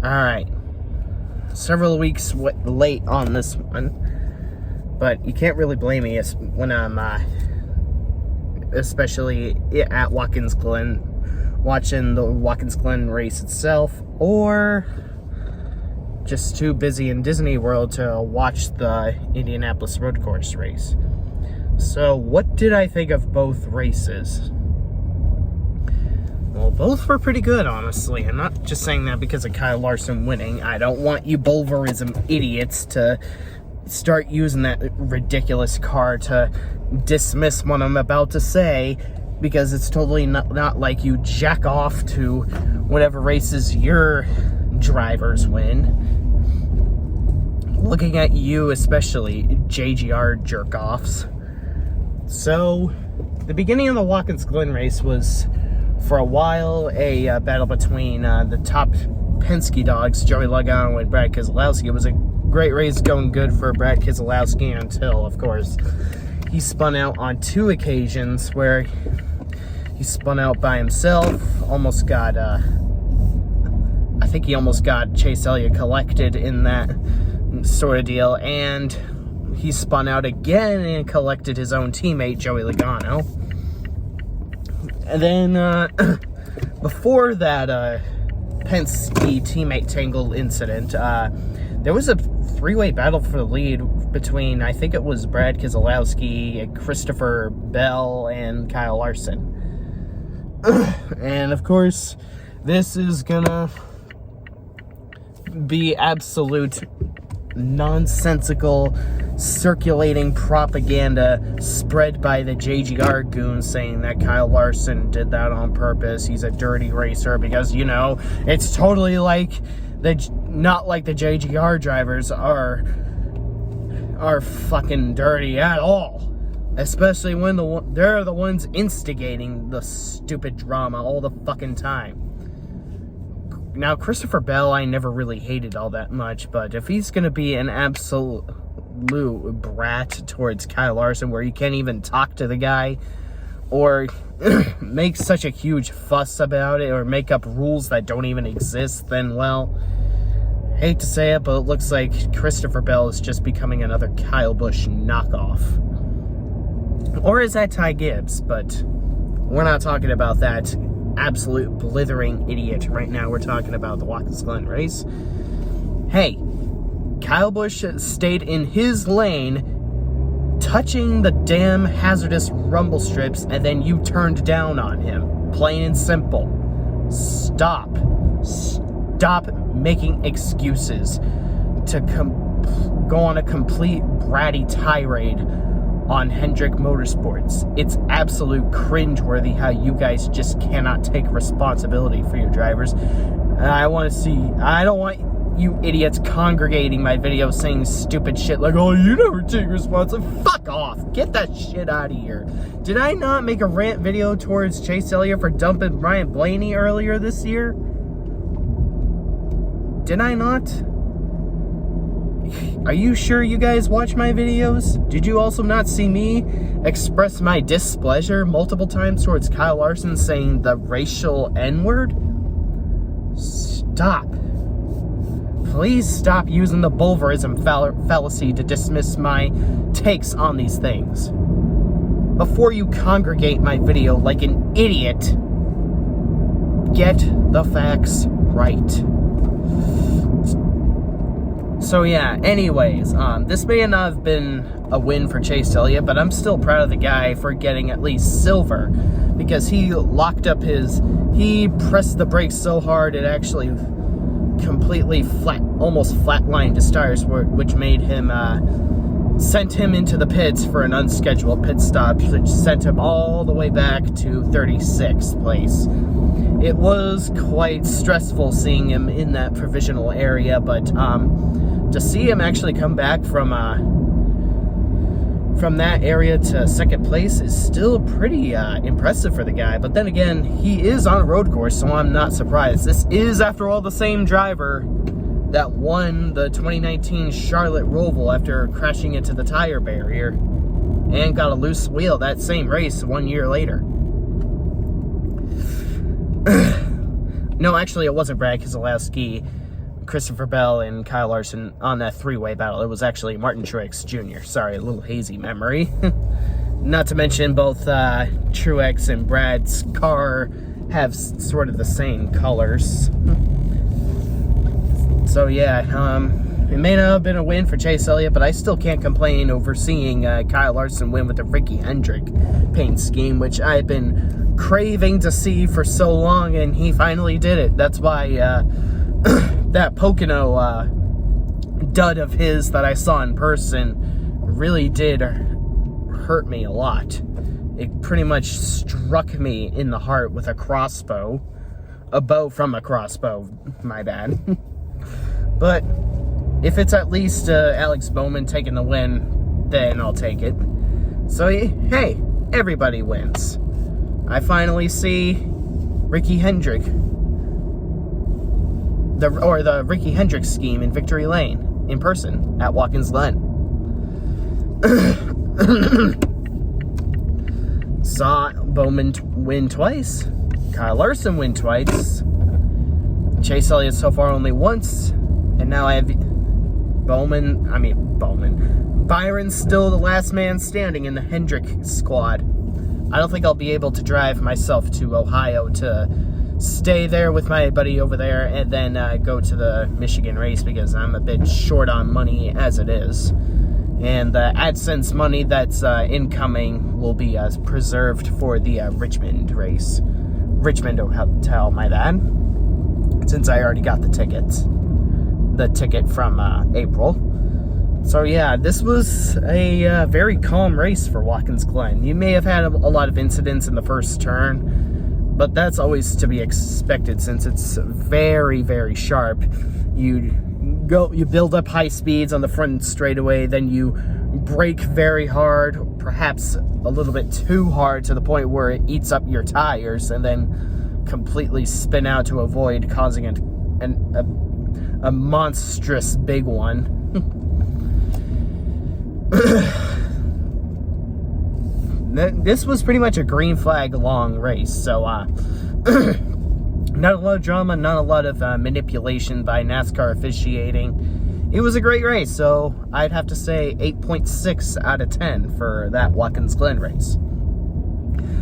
Alright, several weeks late on this one, but you can't really blame me when I'm, especially at Watkins Glen, watching the Watkins Glen race itself, or just too busy in Disney World to watch the Indianapolis road course race. So, what did I think of both races? Well, both were pretty good, honestly. I'm not just saying that because of Kyle Larson winning. I don't want you Bulverism idiots to start using that ridiculous car to dismiss what I'm about to say, because it's totally not like you jack off to whatever races your drivers win. Looking at you, especially JGR jerk-offs. So, the beginning of the Watkins Glen race was, for a while, a battle between the top Penske dogs, Joey Logano and Brad Keselowski. It was a great race, going good for Brad Keselowski until, of course, he spun out on two occasions where he spun out by himself, almost got, I think he almost got Chase Elliott collected in that sort of deal, and he spun out again and collected his own teammate, Joey Logano. And then, before that Penske teammate tangle incident, there was a three-way battle for the lead between, I think it was Brad Keselowski, Christopher Bell, and Kyle Larson. And, of course, this is gonna be absolute nonsensical circulating propaganda spread by the JGR goons saying that Kyle Larson did that on purpose. He's a dirty racer because, you know, it's totally like not like the JGR drivers are fucking dirty at all. Especially when they're the ones instigating the stupid drama all the fucking time. Now, Christopher Bell, I never really hated all that much, but if he's going to be an absolute brat towards Kyle Larson where you can't even talk to the guy or make such a huge fuss about it or make up rules that don't even exist, then, well, hate to say it, but it looks like Christopher Bell is just becoming another Kyle Busch knockoff. Or is that Ty Gibbs? But we're not talking about that absolute blithering idiot right now. We're talking about the Watkins Glen race. Hey, Kyle Busch stayed in his lane, touching the damn hazardous rumble strips, and then you turned down on him. Plain and simple. Stop making excuses to go on a complete bratty tirade on Hendrick Motorsports. It's absolute cringeworthy how you guys just cannot take responsibility for your drivers. And I don't want you idiots congregating my videos saying stupid shit like, oh, you never take responsibility. Fuck off. Get that shit out of here. Did I not make a rant video towards Chase Elliott for dumping Ryan Blaney earlier this year? Did I not? Are you sure you guys watch my videos? Did you also not see me express my displeasure multiple times towards Kyle Larson saying the racial N-word? Stop. Please stop using the Bulverism fallacy to dismiss my takes on these things. Before you congregate my video like an idiot, get the facts right. So yeah, anyways, this may not have been a win for Chase Elliott, but I'm still proud of the guy for getting at least silver, because he pressed the brakes so hard it actually completely almost flatlined his tires, which made him, sent him into the pits for an unscheduled pit stop, which sent him all the way back to 36th place. It was quite stressful seeing him in that provisional area, but to see him actually come back from that area to second place is still pretty impressive for the guy. But then again, he is on a road course, so I'm not surprised. This is, after all, the same driver that won the 2019 Charlotte Roval after crashing into the tire barrier and got a loose wheel that same race 1 year later. No, actually, it wasn't Brad Keselowski. Christopher Bell and Kyle Larson on that three-way battle. It was actually Martin Truex Jr. Sorry, a little hazy memory. Not to mention both Truex and Brad's car have sort of the same colors. So yeah, it may not have been a win for Chase Elliott, but I still can't complain over seeing Kyle Larson win with the Ricky Hendrick paint scheme, which I've been craving to see for so long, and he finally did it. That's why that Pocono dud of his that I saw in person really did hurt me a lot. It pretty much struck me in the heart with a crossbow. A bow from a crossbow, my bad. But if it's at least Alex Bowman taking the win, then I'll take it. So, hey, everybody wins. I finally see Ricky Hendrick, the Ricky Hendrick scheme in Victory Lane in person at Watkins Glen. Saw Bowman win twice, Kyle Larson win twice, Chase Elliott so far only once, and now I have Byron's still the last man standing in the Hendrick squad. I don't think I'll be able to drive myself to Ohio to stay there with my buddy over there and then go to the Michigan race because I'm a bit short on money as it is. And the AdSense money that's incoming will be preserved for the Richmond race. Richmond Hotel, my bad. Since I already got the ticket from April. So yeah, this was a very calm race for Watkins Glen. You may have had a lot of incidents in the first turn, but that's always to be expected since it's very, very sharp. You build up high speeds on the front straightaway, then you brake very hard, perhaps a little bit too hard to the point where it eats up your tires, and then completely spin out to avoid causing a monstrous big one. This was pretty much a green flag long race, so not a lot of drama, not a lot of manipulation by NASCAR officiating. It was a great race, so I'd have to say 8.6 out of 10 for that Watkins Glen race.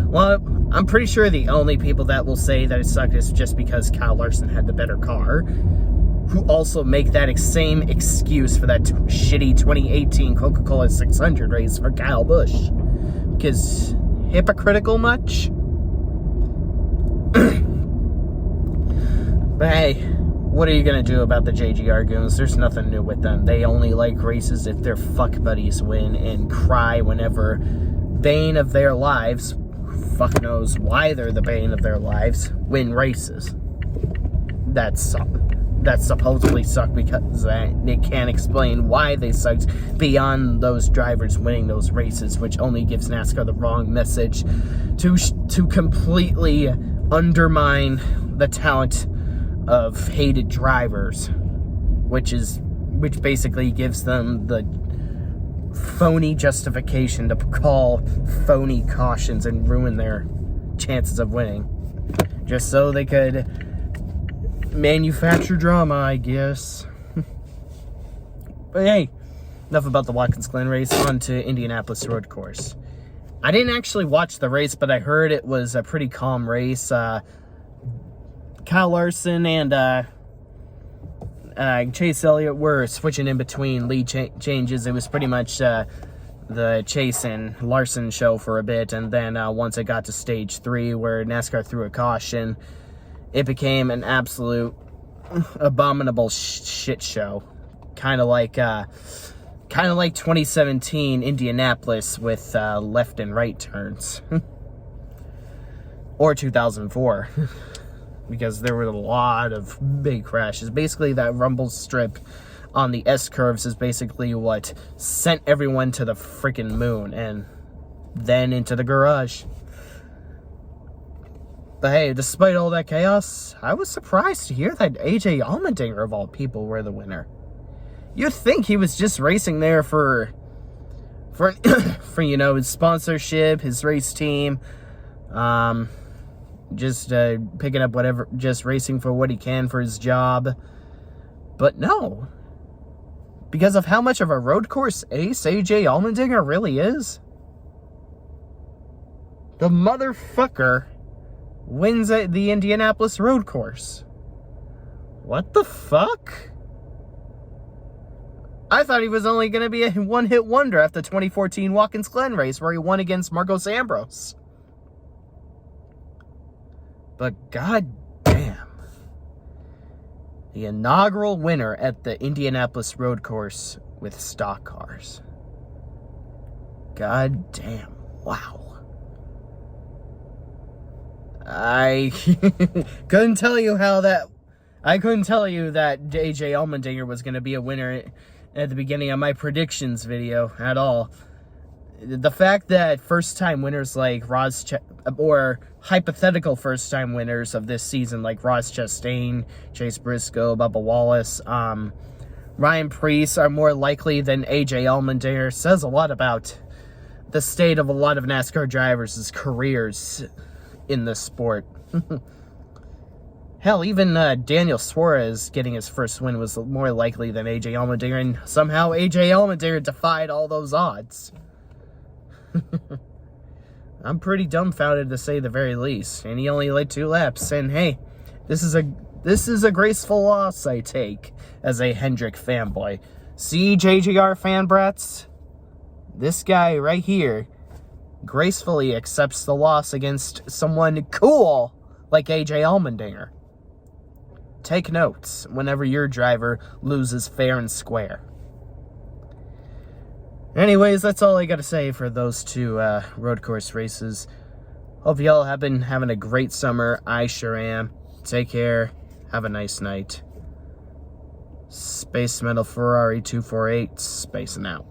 Well, I'm pretty sure the only people that will say that it sucked is just because Kyle Larson had the better car, who also make that same excuse for that shitty 2018 Coca-Cola 600 race for Kyle Busch. Because, hypocritical much? But hey, what are you going to do about the JGR goons? There's nothing new with them. They only like races if their fuck buddies win and cry whenever bane of their lives, fuck knows why they're the bane of their lives, win races. That supposedly suck because they can't explain why they sucked beyond those drivers winning those races, which only gives NASCAR the wrong message to completely undermine the talent of hated drivers, which basically gives them the phony justification to call phony cautions and ruin their chances of winning, just so they could manufacture drama, I guess. But hey, enough about the Watkins Glen race. On to Indianapolis Road Course. I didn't actually watch the race, but I heard it was a pretty calm race. Kyle Larson and Chase Elliott were switching in between lead changes. It was pretty much the Chase and Larson show for a bit, and then once it got to stage 3 where NASCAR threw a caution, it became an absolute abominable shit show. Kind of like 2017 Indianapolis with left and right turns. Or 2004. Because there were a lot of big crashes. Basically, that rumble strip on the S-curves is basically what sent everyone to the freaking moon and then into the garage. But hey, despite all that chaos, I was surprised to hear that AJ Allmendinger, of all people, were the winner. You'd think he was just racing there for his sponsorship, his race team, just picking up whatever, just racing for what he can for his job. But no. Because of how much of a road course ace AJ Allmendinger really is, the motherfucker wins at the Indianapolis road course. What the fuck? I thought he was only going to be a one-hit wonder after the 2014 Watkins Glen race where he won against Marcos Ambrose. But god damn. The inaugural winner at the Indianapolis road course with stock cars. God damn. Wow. I couldn't tell you that AJ Allmendinger was going to be a winner at the beginning of my predictions video at all. The fact that first-time winners like or hypothetical first-time winners of this season like Ross Chastain, Chase Briscoe, Bubba Wallace, Ryan Preece are more likely than AJ Allmendinger says a lot about the state of a lot of NASCAR drivers' careers in this sport. Hell, even Daniel Suarez getting his first win was more likely than AJ Allmendinger, and somehow AJ Allmendinger defied all those odds. I'm pretty dumbfounded to say the very least, and he only led 2 laps. And hey, this is a graceful loss I take as a Hendrick fanboy. See, JGR fan brats, this guy right here gracefully accepts the loss against someone cool like AJ Allmendinger. Take notes whenever your driver loses fair and square. Anyways, that's all I got to say for those 2 road course races. Hope y'all have been having a great summer. I sure am. Take care. Have a nice night. Space Metal Ferrari 248, spacing out.